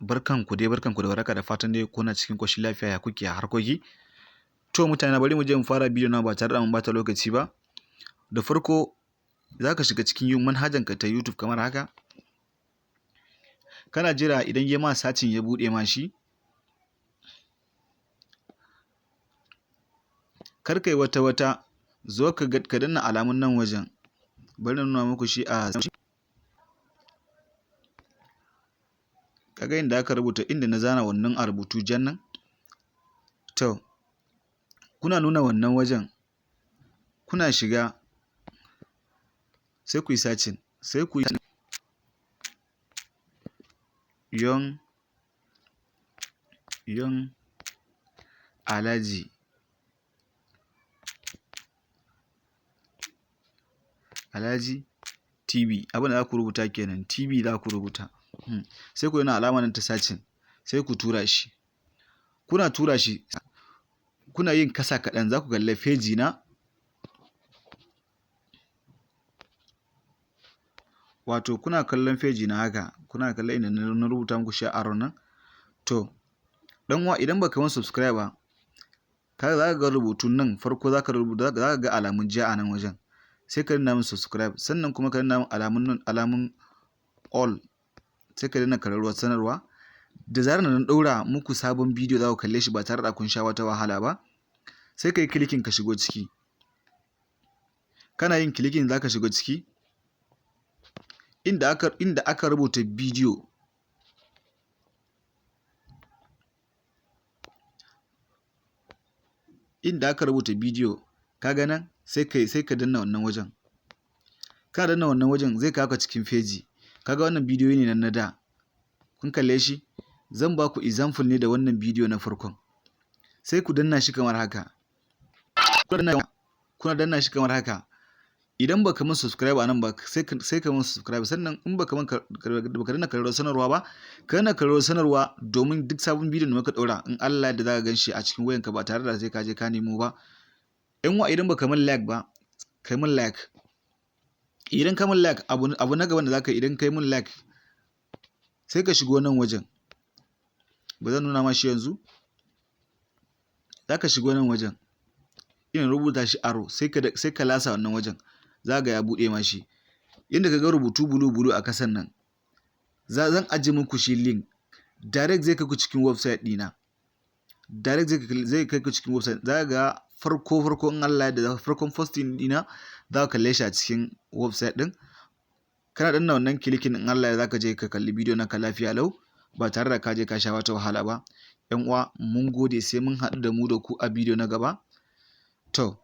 Barkanku da warhaka da fatan dai kuna cikin ƙoshin lafiya ya kuke a harkoki. To mutane bari mu je mu fara bidiyo na ba tare da mun ɓata lokaci ba. Da farko za ka shiga cikin manhajanka ta YouTube kamar haka. Kana jira idan ya ma sacin ya buɗe ma shi. Kar kai wata zo ka danna alamun nan wajen. Bari na nuna muku shi a kaga inda aka rubuta inda na zana wannan a rubutu jan nan. To kuna nuna wannan wajen kuna shiga sai ku yi sacin sai ku yi yon Alhaji TV abin da za ku rubuta kenan, TV za ku rubuta. Sai ku yi alama nan ta sacin sai ku tura shi. Kuna tura shi kuna yin kasa kaɗan za ku kalla feji na. Wato kuna kallon feji na haka kuna kallon inda na rubuta muku shi a nan. To dan uwa idan baka yi subscribe ba kaga za ka ga rubutun nan farko za ka ga alamun ja a nan wajen. Sai ka danna min subscribe sannan kuma ka danna min alamun all sai ka danna kararrawar sanarwa. Da zarar na ɗaura muku sabon bidiyo za ku kalle shi ba tare da kun sha wata wahala ba. Sai ka yi clicking ka shigo ciki. Kana yin clicking za ka shigo ciki inda aka rubuta bidiyo. Inda aka rubuta bidiyo kaga nan sai ka danna wannan wajen. Ka danna wannan wajen zai kawo ka cikin feji. Kaga wannan bidiyo ne na da. Kun kalle shi? Zan ba ku example ne da wannan bidiyo na farkon. Sai ku danna shi kamar haka. Kuna danna shi kamar haka. Idan baka min subscribe a nan ba sai ka min subscribe sannan in baka danna kararrawar sanarwa ba ka danna kararrawar sanarwa domin duk sabon bidiyon da muka ɗaura in Allah da za ka gan shi a cikin wayanka ba tare da sai ka je ka nemo ba. Idan baka min like ba kai min like. Idan ka min like abu na gaban da za ka yi idan kai min like sai ka shigo nan wajen. Ba zan nuna ma shi yanzu. Za ka shigo nan wajen. Ina rubuta shi aro sai ka lasa wannan wajen. Za ga ya buɗe ma shi. Inda ka ga rubutu bulu a kasan nan. Zan ajiye muku shi link. Direct zai kai ku cikin website ɗina. Direct zai kai ku cikin website. Za ga farko in Allah da farkon posting ɗina za ka kalle shi a cikin website ɗin. Kana danna wannan clicking in Allah za ka je ka kalli bidiyo na ka lafiya lau ba tare da ka je ka sha wata wahala ba. 'Yan uwa mun gode sai mun haɗu da mu da ku a bidiyo na gaba. To